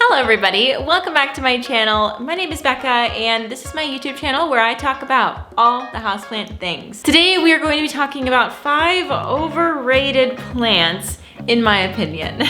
Hello everybody, welcome back to my channel. My name is Becca and this is my YouTube channel where I talk about all the houseplant things. Today we are going to be talking about 5 overrated plants in my opinion.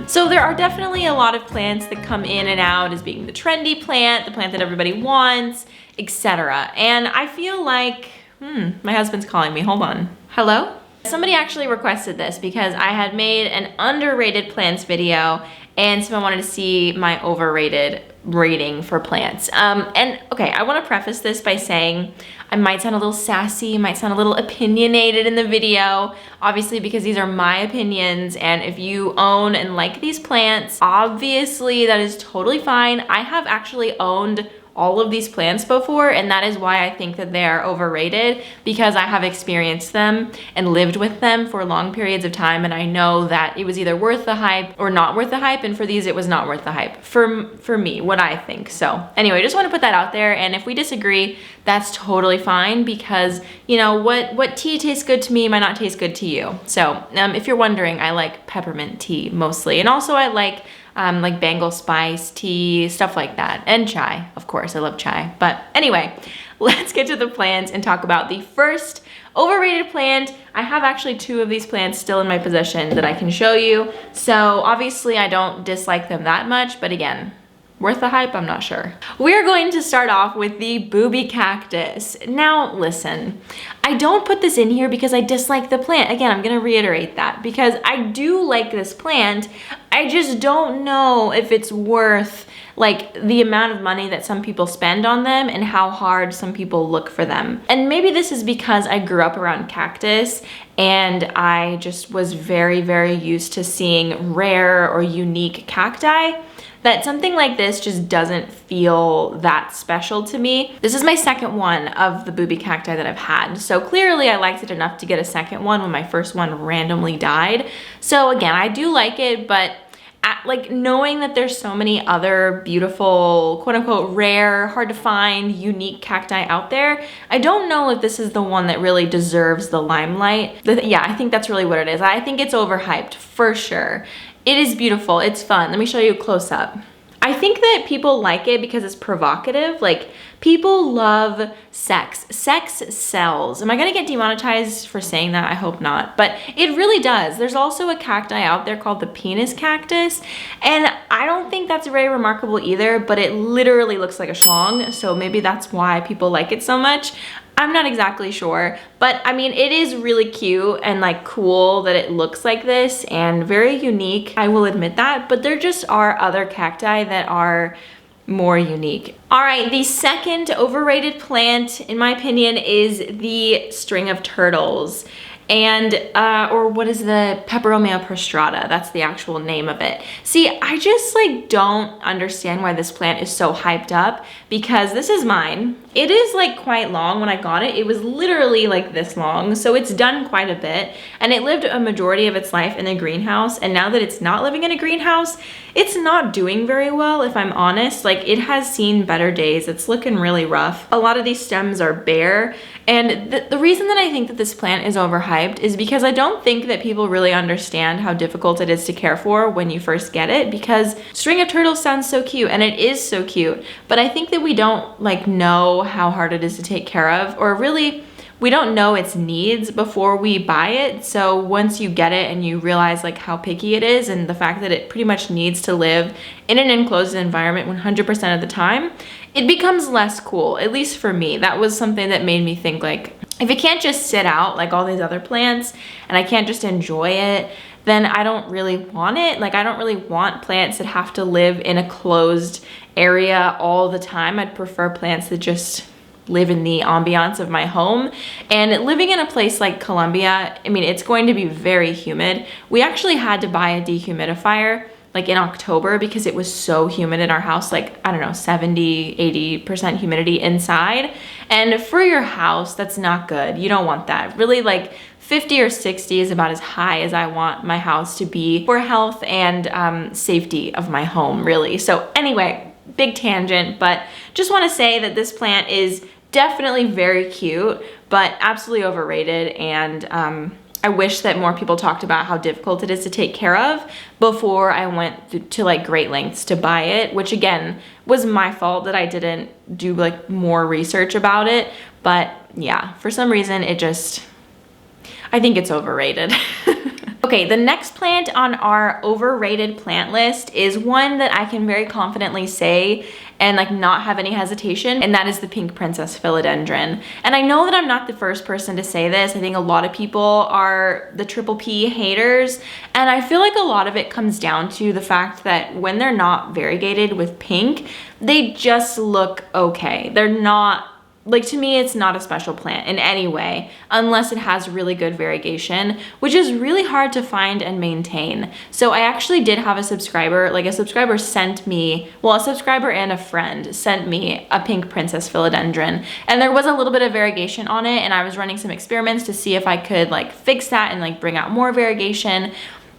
So there are definitely a lot of plants that come in and out as being the trendy plant, the plant that everybody wants, etc. And I feel like, my husband's calling me, hold on. Hello? Somebody actually requested this because I had made an underrated plants video and someone wanted to see my overrated rating for plants. And okay, I wanna preface this by saying I might sound a little sassy, might sound a little opinionated in the video, obviously because these are my opinions, and if you own and like these plants, obviously that is totally fine. I have actually owned all of these plants before, and that is why I think that they are overrated, because I have experienced them and lived with them for long periods of time, and I know that it was either worth the hype or not worth the hype, and for these it was not worth the hype for me, what I think. So anyway, just want to put that out there, and if we disagree, that's totally fine, because you know what tea tastes good to me might not taste good to you. So if you're wondering, I like peppermint tea mostly, and also I like Bengal spice tea, stuff like that, and chai, of course, I love chai. But anyway, let's get to the plants and talk about the first overrated plant. I have actually 2 of these plants still in my possession that I can show you. So obviously I don't dislike them that much, but again, worth the hype? I'm not sure. We're going to start off with the booby cactus. Now, listen, I don't put this in here because I dislike the plant. Again, I'm gonna reiterate that because I do like this plant. I just don't know if it's worth like the amount of money that some people spend on them and how hard some people look for them. And maybe this is because I grew up around cactus and I just was very, very used to seeing rare or unique cacti, that something like this just doesn't feel that special to me. This is my second one of the booby cacti that I've had. So clearly I liked it enough to get a second one when my first one randomly died. So again, I do like it, but like knowing that there's so many other beautiful, quote unquote, rare, hard to find, unique cacti out there, I don't know if this is the one that really deserves the limelight. Yeah, I think that's really what it is. I think it's overhyped for sure. It is beautiful, it's fun. Let me show you a close up. I think that people like it because it's provocative. Like, people love sex. Sex sells. Am I gonna get demonetized for saying that? I hope not, but it really does. There's also a cacti out there called the penis cactus, and I don't think that's very remarkable either, but it literally looks like a schlong, so maybe that's why people like it so much. I'm not exactly sure, but I mean, it is really cute and like cool that it looks like this and very unique. I will admit that, but there just are other cacti that are more unique. All right, the second overrated plant, in my opinion, is the string of turtles. And, or what is the PEPEROMIA prostrata? That's the actual name of it. See, I just like don't understand why this plant is so hyped up, because this is mine. It is like quite long. When I got it, it was literally like this long. So it's done quite a bit, and it lived a majority of its life in a greenhouse. And now that it's not living in a greenhouse, it's not doing very well, if I'm honest. Like, it has seen better days. It's looking really rough. A lot of these stems are bare. And the reason that I think that this plant is overhyped is because I don't think that people really understand how difficult it is to care for when you first get it, because string of turtles sounds so cute, and it is so cute, but I think that we don't like know how hard it is to take care of, or really we don't know its needs before we buy it. So once you get it and you realize like how picky it is and the fact that it pretty much needs to live in an enclosed environment 100% of the time, it becomes less cool, at least for me. That was something that made me think, like, if it can't just sit out like all these other plants and I can't just enjoy it, then I don't really want it. Like, I don't really want plants that have to live in a closed area all the time. I'd prefer plants that just live in the ambiance of my home. And living in a place like Colombia, I mean, it's going to be very humid. We actually had to buy a dehumidifier like in October because it was so humid in our house, like, I don't know, 70, 80% humidity inside. And for your house, that's not good. You don't want that. Really, like 50 or 60 is about as high as I want my house to be for health and safety of my home, really. So anyway, big tangent, but just want to say that this plant is definitely very cute, but absolutely overrated, and I wish that more people talked about how difficult it is to take care of before I went to like great lengths to buy it, which again was my fault that I didn't do like more research about it. But yeah, for some reason I think it's overrated. Okay, the next plant on our overrated plant list is one that I can very confidently say and like not have any hesitation, and that is the pink princess philodendron. And I know that I'm not the first person to say this. I think a lot of people are the triple P haters, and I feel like a lot of it comes down to the fact that when they're not variegated with pink, they just look okay. They're not, like, to me, it's not a special plant in any way, unless it has really good variegation, which is really hard to find and maintain. So I actually did have a subscriber, like a subscriber sent me, well, a subscriber and a friend sent me a pink princess philodendron, and there was a little bit of variegation on it, and I was running some experiments to see if I could like fix that and like bring out more variegation.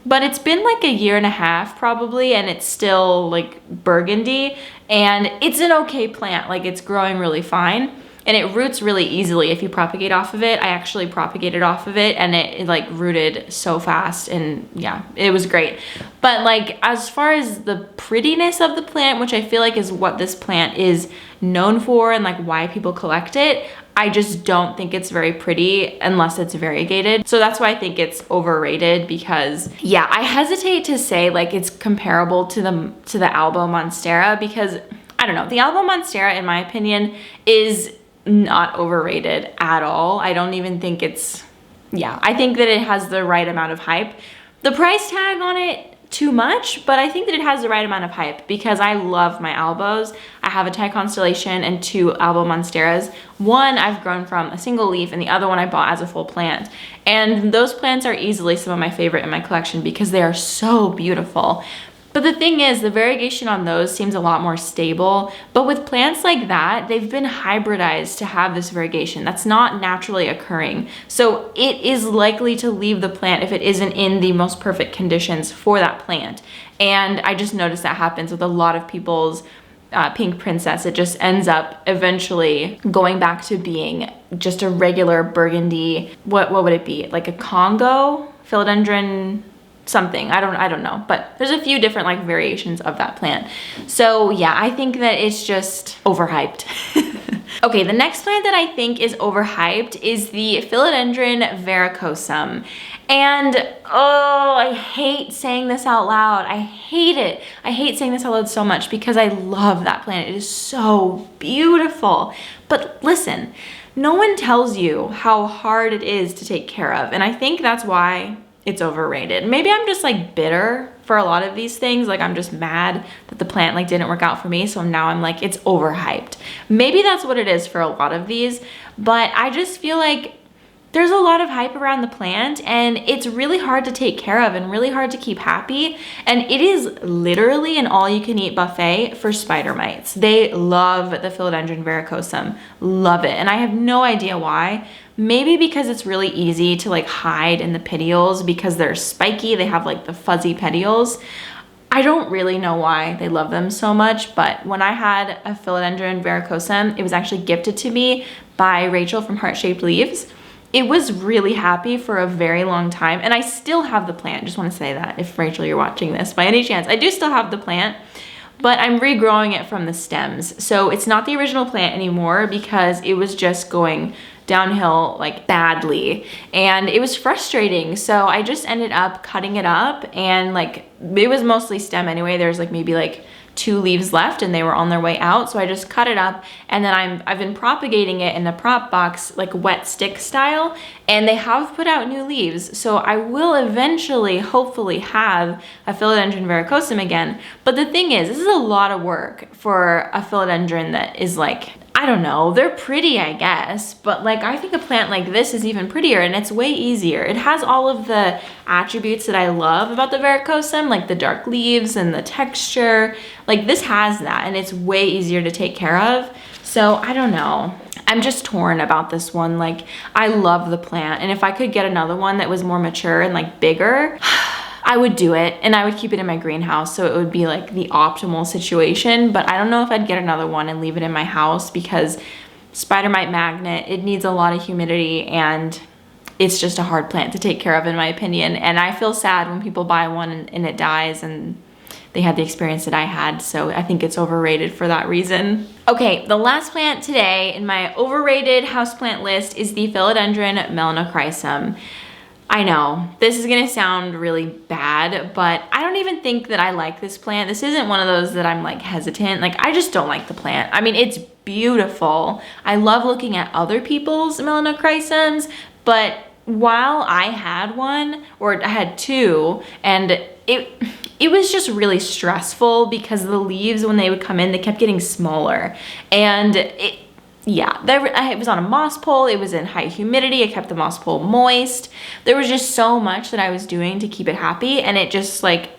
But it's been like a year and a half probably, and it's still like burgundy, and it's an okay plant. Like, it's growing really fine. And it roots really easily if you propagate off of it. I actually propagated off of it, and it like rooted so fast, and yeah, it was great. But like, as far as the prettiness of the plant, which I feel like is what this plant is known for and like why people collect it, I just don't think it's very pretty unless it's variegated. So that's why I think it's overrated, because yeah, I hesitate to say like it's comparable to the Albo Monstera, because I don't know, the Albo Monstera in my opinion is not overrated at all. I don't even think it's, yeah, I think that it has the right amount of hype. The price tag on it, too much, but I think that it has the right amount of hype because I love my Albos. I have a Thai Constellation and 2 Albo Monsteras. One I've grown from a single leaf, and the other one I bought as a full plant. And those plants are easily some of my favorite in my collection because they are so beautiful. But the thing is, the variegation on those seems a lot more stable. But with plants like that, they've been hybridized to have this variegation. That's not naturally occurring. So it is likely to leave the plant if it isn't in the most perfect conditions for that plant. And I just noticed that happens with a lot of people's pink princess. It just ends up eventually going back to being just a regular burgundy, what would it be? Like a Congo philodendron something, I don't know, but there's a few different like variations of that plant. So yeah, I think that it's just overhyped. Okay, the next plant that I think is overhyped is the Philodendron verrucosum. And oh, I hate saying this out loud. I hate it. I hate saying this out loud so much because I love that plant. It is so beautiful. But listen, no one tells you how hard it is to take care of. And I think that's why it's overrated. Maybe I'm just like bitter for a lot of these things. Like, I'm just mad that the plant like didn't work out for me. So now I'm like, it's overhyped. Maybe that's what it is for a lot of these, but I just feel like there's a lot of hype around the plant and it's really hard to take care of and really hard to keep happy. And it is literally an all-you-can-eat buffet for spider mites. They love the Philodendron verrucosum, love it. And I have no idea why. Maybe because it's really easy to like hide in the petioles because they're spiky. They have like the fuzzy petioles. I don't really know why they love them so much, but when I had a Philodendron verrucosum, it was actually gifted to me by Rachel from Heart Shaped Leaves. It was really happy for a very long time, and I still have the plant. Just want to say that if Rachel, you're watching this by any chance, I do still have the plant, but I'm regrowing it from the stems. So it's not the original plant anymore because it was just going downhill like badly and it was frustrating. So I just ended up cutting it up, and like it was mostly stem anyway. There's like maybe like 2 leaves left and they were on their way out. So I just cut it up, and then I've been propagating it in a prop box, like wet stick style, and they have put out new leaves. So I will eventually, hopefully, have a Philodendron verrucosum again. But the thing is, this is a lot of work for a philodendron that is like, I don't know, they're pretty, I guess, but like I think a plant like this is even prettier and it's way easier. It has all of the attributes that I love about the verrucosum, like the dark leaves and the texture. Like this has that, and it's way easier to take care of. So I don't know. I'm just torn about this one. Like, I love the plant, and if I could get another one that was more mature and like bigger, I would do it, and I would keep it in my greenhouse so it would be like the optimal situation. But I don't know if I'd get another one and leave it in my house because spider mite magnet, it needs a lot of humidity, and it's just a hard plant to take care of in my opinion. And I feel sad when people buy one and it dies and they had the experience that I had. So I think it's overrated for that reason. Okay, the last plant today in my overrated houseplant list is the Philodendron melanochrysum. I know, this is gonna sound really bad, but I don't even think that I like this plant. This isn't one of those that I'm like hesitant. Like, I just don't like the plant. I mean, it's beautiful. I love looking at other people's melanochrysums, but while I had one, or I had two, and it was just really stressful because the leaves, when they would come in, they kept getting smaller. And it was on a moss pole, it was in high humidity, I kept the moss pole moist. There was just so much that I was doing to keep it happy, and it just like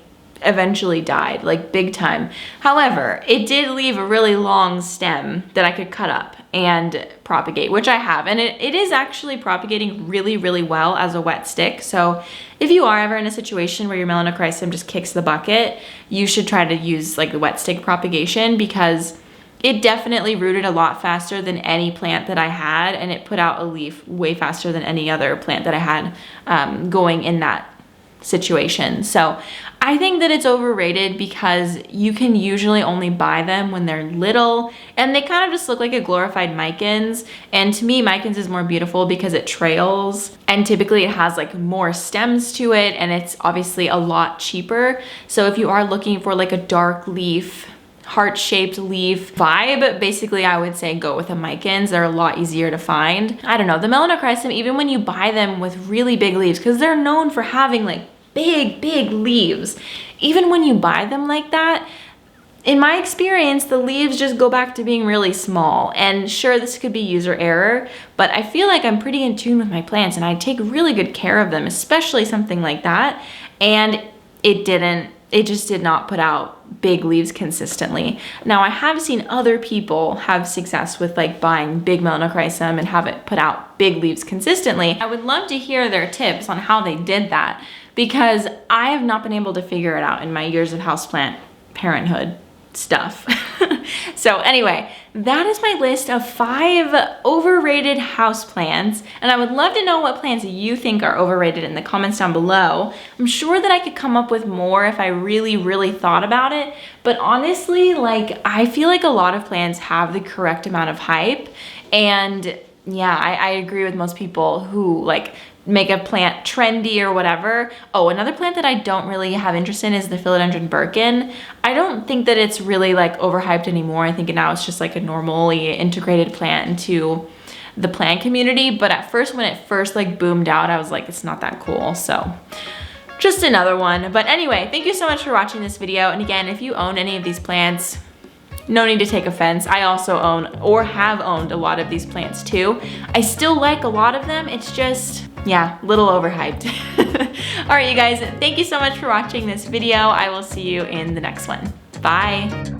eventually died, like big time. However, it did leave a really long stem that I could cut up and propagate, which I have, and it is actually propagating really, really well as a wet stick. So if you are ever in a situation where your melanochrysum just kicks the bucket, you should try to use like the wet stick propagation, because it definitely rooted a lot faster than any plant that I had, and it put out a leaf way faster than any other plant that I had going in that situation. So I think that it's overrated because you can usually only buy them when they're little, and they kind of just look like a glorified micans. And to me, micans is more beautiful because it trails, and typically it has like more stems to it, and it's obviously a lot cheaper. So if you are looking for like a dark leaf, heart-shaped leaf vibe, basically I would say go with the micans. They're a lot easier to find. I don't know, the melanochrysum, even when you buy them with really big leaves, because they're known for having like big leaves, even when you buy them like that, in my experience, the leaves just go back to being really small. And sure, this could be user error, but I feel like I'm pretty in tune with my plants and I take really good care of them, especially something like that. And it just did not put out big leaves consistently. Now, I have seen other people have success with like buying big melanochrysum and have it put out big leaves consistently. I would love to hear their tips on how they did that, because I have not been able to figure it out in my years of houseplant parenthood stuff. So anyway, that is my list of 5 overrated houseplants, and I would love to know what plants you think are overrated in the comments down below. I'm sure that I could come up with more if I really thought about it, but honestly, like, I feel like a lot of plants have the correct amount of hype, and yeah, I agree with most people who like make a plant trendy or whatever. Oh, another plant that I don't really have interest in is the Philodendron Birkin. I don't think that it's really like overhyped anymore. I think now it's just like a normally integrated plant into the plant community. But at first, when it first like boomed out, I was like, it's not that cool. So just another one. But anyway, thank you so much for watching this video. And again, if you own any of these plants, no need to take offense. I also own or have owned a lot of these plants too. I still like a lot of them. It's just, yeah, a little overhyped. All right, you guys, thank you so much for watching this video. I will see you in the next one. Bye.